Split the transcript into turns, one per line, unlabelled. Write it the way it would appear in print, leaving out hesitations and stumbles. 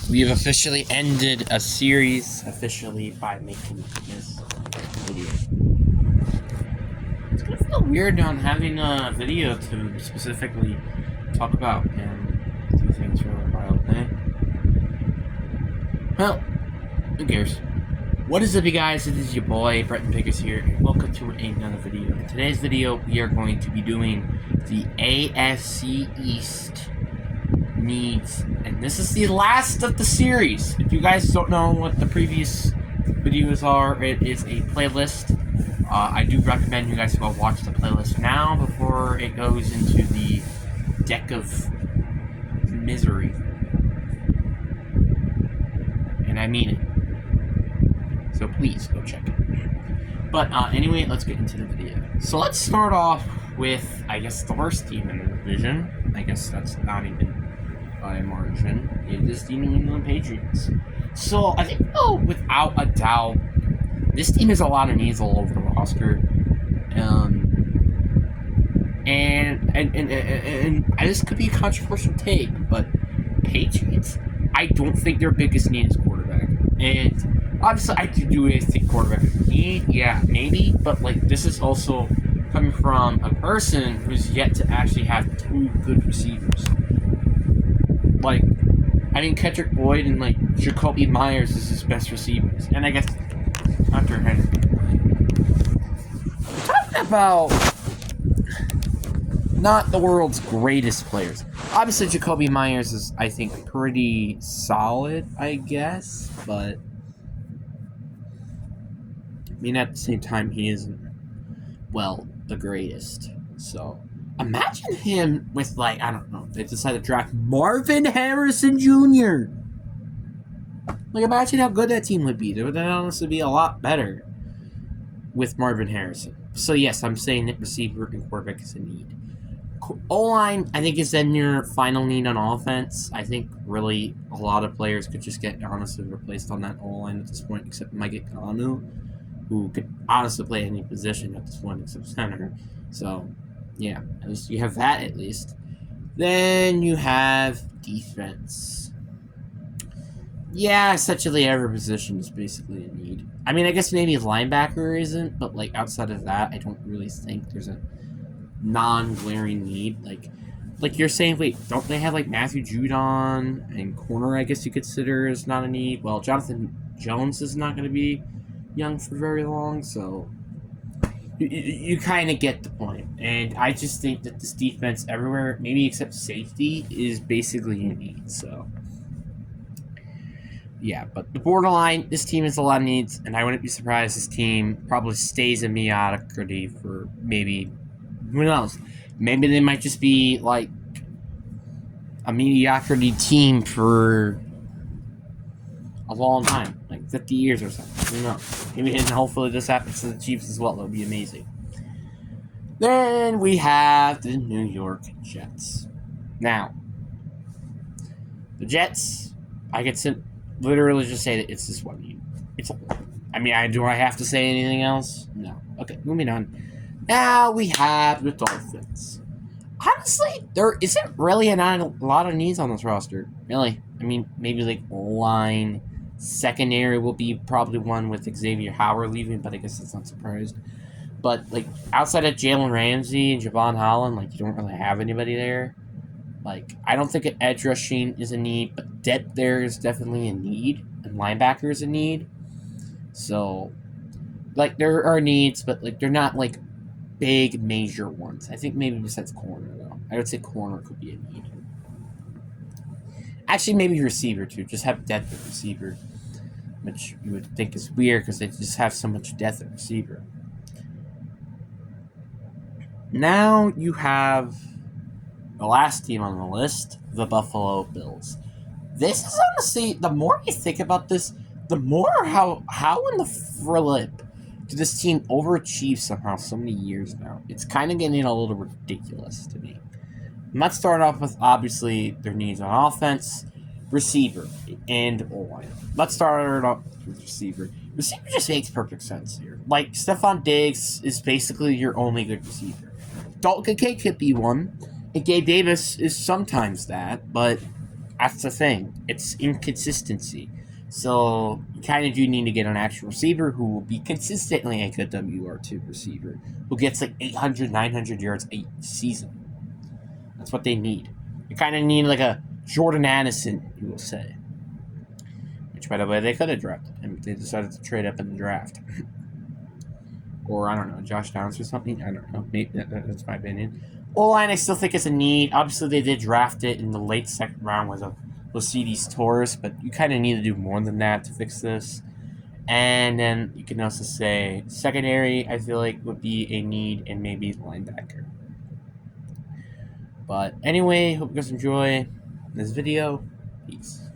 We have officially ended a series by making this video. It's gonna feel weird on having a video to specifically talk about and do things for a while, eh? Well, who cares? What is up, you guys? This is your boy, Bretton Pickers here, and welcome to another video. In today's video, we are going to be doing the AFC East needs, and this is the last of the series. If you guys don't know what the previous videos are, it is a playlist. I do recommend you guys go watch the playlist now before it goes into the deck of misery. And I mean it. So please go check it. But anyway, let's get into the video. So let's start off with, I guess, the worst team in the division. I guess that's not even by margin. It is the New England Patriots. So I think, without a doubt, this team has a lot of needs all over the roster. And this could be a controversial take, but Patriots, I don't think their biggest need is quarterback. And obviously, I do think quarterback is a need. Yeah, maybe. But this is also coming from a person who's yet to actually have two good receivers. Kendrick Boyd and Jacoby Myers is his best receivers, and I guess Hunter Henry. We're talking about not the world's greatest players. Obviously, Jacoby Myers is, I think, pretty solid, I guess, but at the same time, he isn't, the greatest. So imagine him with, I don't know, they decided to draft Marvin Harrison Jr. Imagine how good that team would be. It would honestly be a lot better with Marvin Harrison. So, yes, I'm saying that receiver and quarterback is a need. O-line, I think, is then your final need on offense. I think, really, a lot of players could just get, honestly, replaced on that O-line at this point, except Mike Ekwonu, who could honestly play any position at this point except center. So, yeah, at least you have that, at least. Then you have defense. Yeah, essentially every position is basically a need. I guess maybe linebacker isn't, but outside of that, I don't really think there's a non-glaring need. Like you're saying, wait, don't they have Matthew Judon and corner? I guess you consider is not a need. Well, Jonathan Jones is not going to be young for very long, so you kind of get the point. And I just think that this defense everywhere, maybe except safety, is basically a need. So yeah, but the borderline, this team has a lot of needs, and I wouldn't be surprised this team probably stays in mediocrity for maybe, who knows? Maybe they might just be a mediocrity team for a long time, 50 years or something. Who knows? Maybe, and hopefully this happens to the Chiefs as well. That would be amazing. Then we have the New York Jets. Now, the Jets, I could literally just say that it's this one need. It's do I have to say anything else? No. Okay, moving on. Now we have the Dolphins. Honestly, there isn't really a lot of needs on this roster. Really. Maybe line. Secondary will be probably one with Xavier Howard leaving, but I guess that's not surprised. But, outside of Jalen Ramsey and Javon Holland, you don't really have anybody there. I don't think an edge rushing is a need, but depth there is definitely a need, and linebacker is a need. So, there are needs, but, they're not, big, major ones. I think maybe besides corner, though. I would say corner could be a need. Actually, maybe receiver, too. Just have depth at receiver, which you would think is weird because they just have so much depth at receiver. Now you have the last team on the list, the Buffalo Bills. This is honestly, the more I think about this, the more how in the flip did this team overachieve somehow so many years now? It's kind of getting a little ridiculous to me. Let's start off with, obviously, their needs on offense, receiver, and O-line. Let's start off with receiver. Receiver just makes perfect sense here. Stephon Diggs is basically your only good receiver. Dalton Kincaid could be one, and Gabe Davis is sometimes that, but That's the thing. It's inconsistency. So you kind of do need to get an actual receiver who will be consistently a good WR2 receiver, who gets like 800, 900 yards a season. That's what they need. You kind of need like a Jordan Addison, you will say. Which, by the way, they could have drafted him. They decided to trade up in the draft. Or, I don't know, Josh Downs or something. I don't know. Maybe that's my opinion. O-line, I still think it's a need. Obviously, they did draft it in the late second round with Lucides Torres, but you kind of need to do more than that to fix this. And then you can also say secondary, I feel like, would be a need, and maybe linebacker. But anyway, hope you guys enjoy this video. Peace.